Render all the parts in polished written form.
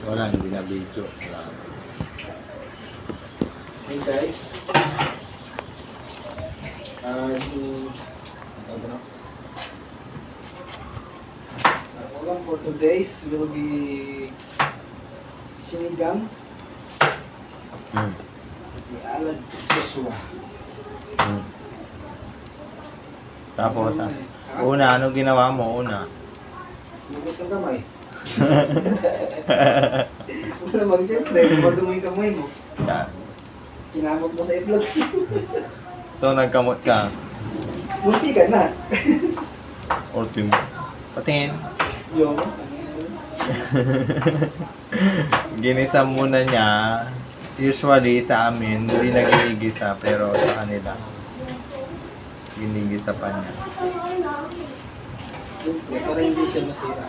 Wala, hindi na video. Wala. Hey guys. Ulam for today's will be sinigang ni Alad Joshua. Tapos, una, ano ginawa mo? Una? Lubos ng kamay. Huwag naman siyempre, madumi yung kamay mo. Yan. Kinamot mo sa itlog. So, nagkamot ka. Munti ka na. Ultim. Patingin. Yung. Ginisa muna niya. Usually sa amin, hindi nagigisa, pero sa kanila, ginigisa pa niya. Para hindi siya masira.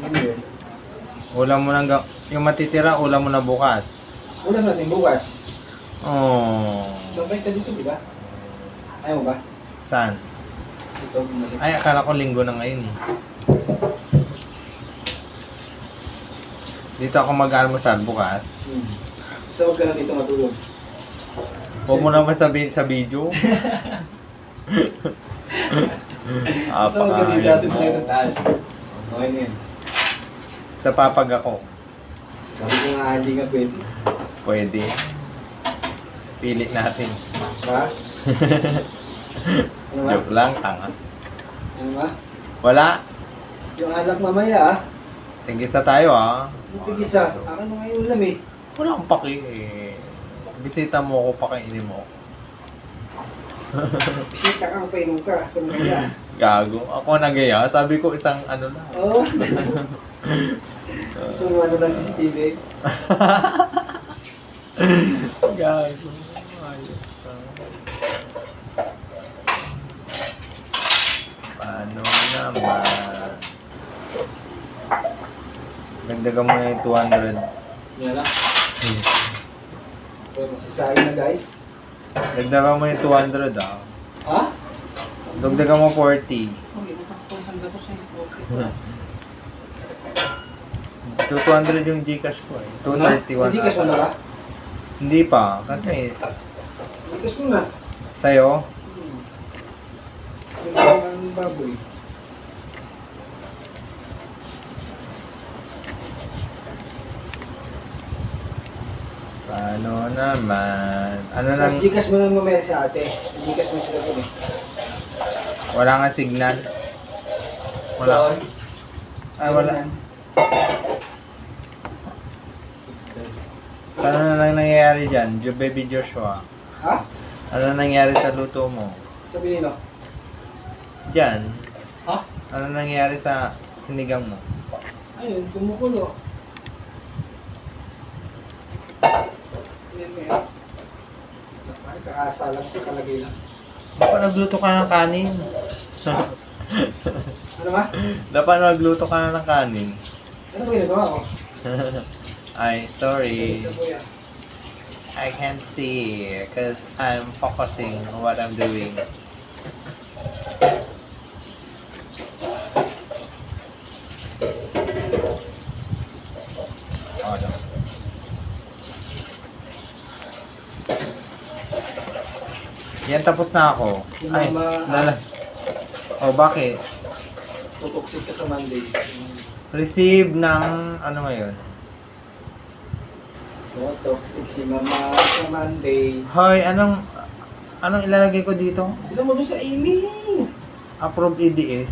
Ano yun? Ulam mo nang yung matitira, ulam mo na bukas. Ulam natin bukas. Oh. Sabay ka dito, di ba? Ayaw mo ba? Saan? Dito, bumalik. Ay, akala ko linggo na ngayon eh. Dito ako mag-almusal bukas. So, huwag ka na dito matulog. Huwag mo naman sabihin sa video. So, huwag ka dito natin sa ito taas. Okay na yun. Sa papag ako. Sabi ko nga, hindi ka pwede. Pwede. Pilit natin. Ha? Ano ba? Joke lang, tanga. Ano ba? Wala. Yung alak mamaya, ah. Tigisa tayo ah. Yung tigisa. Akin na nga yung ulam eh. Wala akong paki eh. Bisita mo ako, pakainin mo. Bisita ka, painom ka. Tumaya. Gago. Ako nagaya. Sabi ko isang ano lang. Oo. So, ano lang CCTV? Gago. Ayos ka. Paano naman? Dagdagan mo na yung 200. Yan lang. So, magsasahin na guys. Dagdagan mo yung 200 ah. Ha? Dagdagan mo 40. Okay, nakakapagsan na to sa iyo. 200 yung Gcash ko eh. 231. Hindi ka mo na ba? Hindi pa. Kasi Ikas mo na. sa'yo, Ito ang baboy. paano naman? Ano Mas nang, Gcash mo na mamaya sa ate. Gcash mo sila po eh. wala nga signal. Wala. Ay, wala. Ano na lang nangyayari dyan? Baby Joshua. Ha? Ano nangyayari sa luto mo? Sabihin nyo. Dyan. Ha? Ano nangyayari sa sinigang mo? Ayun, kumukulo. Yan mo yan. Ay, kakasalang ko kalagay lang. Dapat nagluto ka ng kanin. Ano ba? Dapat nagluto ka na ng kanin. Ano ba yung nagawa ko? Ay, sorry. Ito po yan. I can't see because I'm focusing on what I'm doing. Oh, no. Yan, tapos na ako. Si Ay, Mama- lala. Oh, bakit? Tutuksik ka sa Monday. Receive ng ano ngayon? So, toxic si Mama sa Monday. Hoy, anong ilalagay ko dito? Dito mo doon sa email. Approve EDS.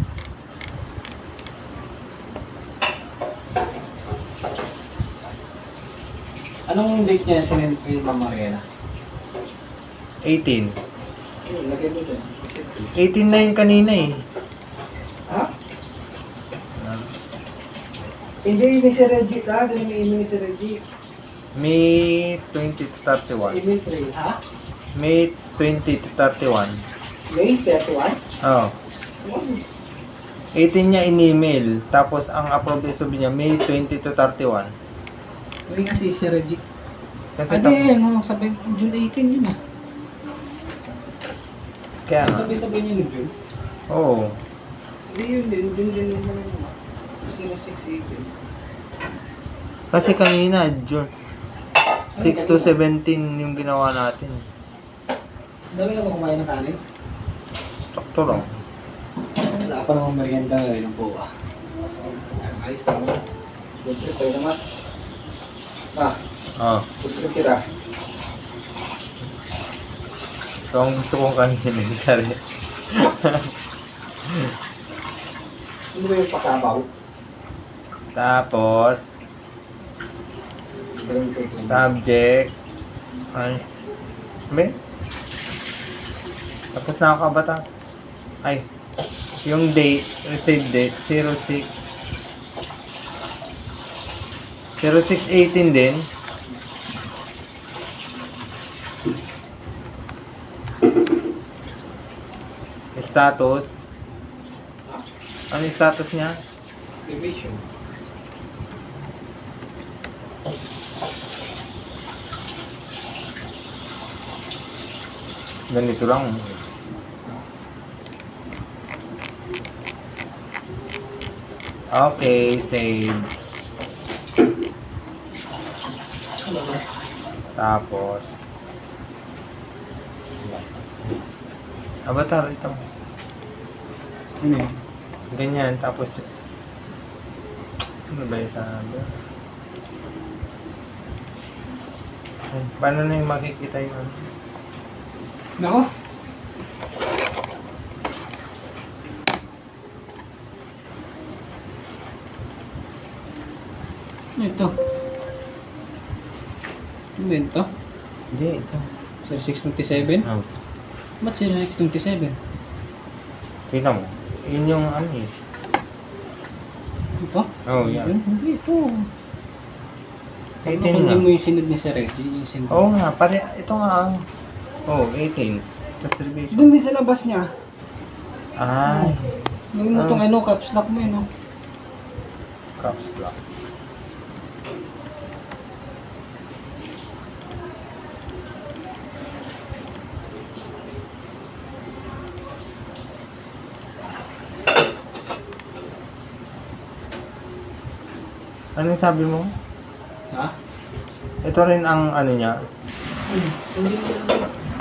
Anong date niya sinend kay Mama Mariana? 18. Lagay mo dyan. 18 na yung kanina eh. Ha? Hindi ni si Reggie ka. Dali may email ni si Reggie. May 20 to Sa 31. email tray. Ha? May 20 to 31. May 31? Oh. 18 niya in-email. Tapos ang approve sabi niya May 20 to 31. Hindi nga si Reggie. Kasi Ate, ano, sabi, June 18 yun ah. kaya nga. Sabi niya ng June. Oo. Hindi yun din, June din naman yun. Sino si 6-18. Kasi kanina, June 6 to 17 yung ginawa natin. Dami na ba kumain ng kanin? Sakto lang. Wala pa namang merienda ngayon ng buwa. Ayos naman. Good trip tayo naman. Oh. Good trip kita. Ito ang gusto kong kainin. Sorry. Ano ba yung pasabaw? Tapos, subject. Ay. May? Tapos na ako kabata. Ay. Yung date, receive date, 06. 0618 din. Status. Ano yung status niya? Division. Ganito lang. Okay, save. Tapos avatar ito. Ano yun? Ganyan, tapos ano ba yung sabi? Ay, paano na yung makikita yung ano? Nako. Ano ito? Ano ba ito? Hindi, ito. 0627? Oh. Ba't 0627? Tingnan mo. Yun yung ano eh. Ito? Oh, yeah. Hindi ito. 18 Hindi nga. mo yung sinod ni Sir Reggie. Yung sinod. Oo nga, pare, ito nga. Oh, 18. Tapos reservation. Doon din sa labas niya. Ay, Naging mo itong ano, caps lock mo yun, no? caps lock. Ano yung sabi mo? Ha? Ito rin ang ano niya.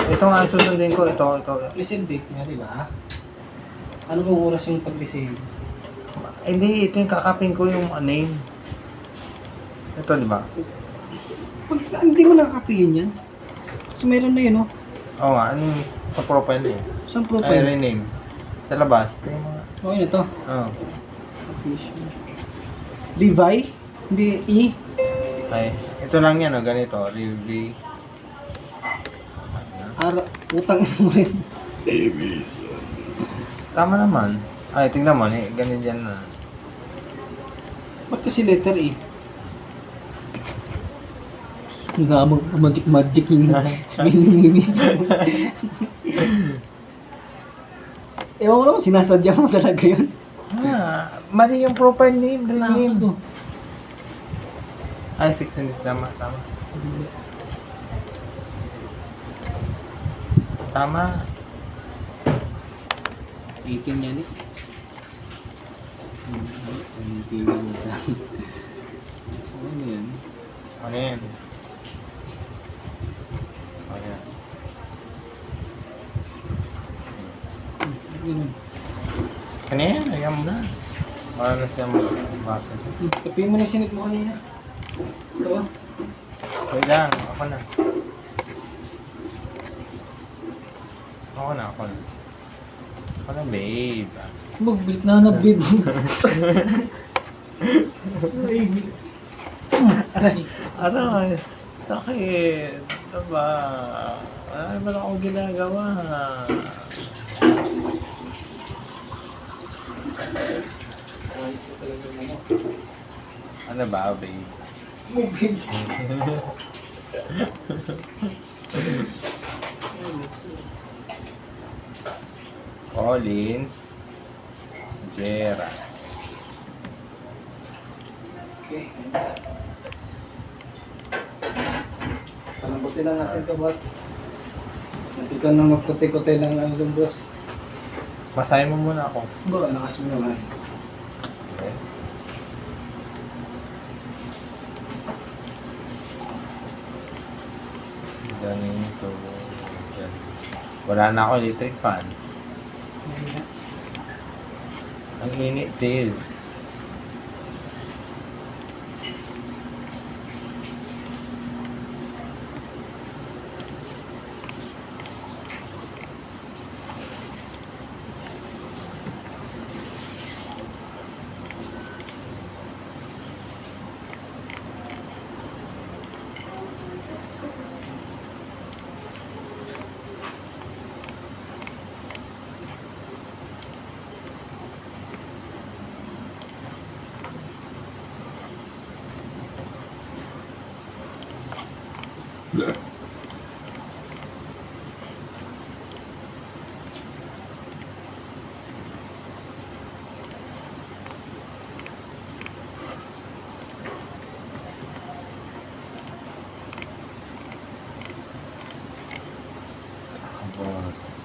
Ito nga ang susundin ko. Ito. Receive date nga, di ba? Ano bang oras yung pag-receive? Hindi, ito yung kakapin ko yung name. Ito, di ba? Pag, hindi mo nakapihin yan. Kasi meron na yun, no? Oo nga, ano yung sa profile eh. Saan Ay, profile? rename. Sa labas. Ito yung mga... Okay na to. Oo. Levi? Hindi, E? Ay, ito lang yan, ganito. Review. Utang mo rin. Tama naman. Ay, tingnan mo, ganyan dyan na. Ba't kasi letter E? Nga magic yung spelling. Ewan ko lang kung sinasadya mo talaga yun. Mali yung profile name, rename. to. Ay, 6 minutes tama. Tama. 18 yan eh. Hindi mo ano yan? Ano yan? Ano yan? Ganun. Ano yan? Ayan mo na. Para na siya magbasa. Kapihin mo na yung sinit mo kanina. Ito ba? Wait lang, ako na. Ako na. Ako na, babe. Magbilit na babe. Aray, sakit. Diba? Wala naman akong ginagawa. Ano ba, babe? Collins Jera. Okay. Palambutin lang natin to, boss. Hindi ka nang magputi-puti lang ang boss. Masahin mo muna ako. Ba, lakas mo naman. Okay. dito. Yan. Wala na ako electric fan. Ang init, sis. Tapos,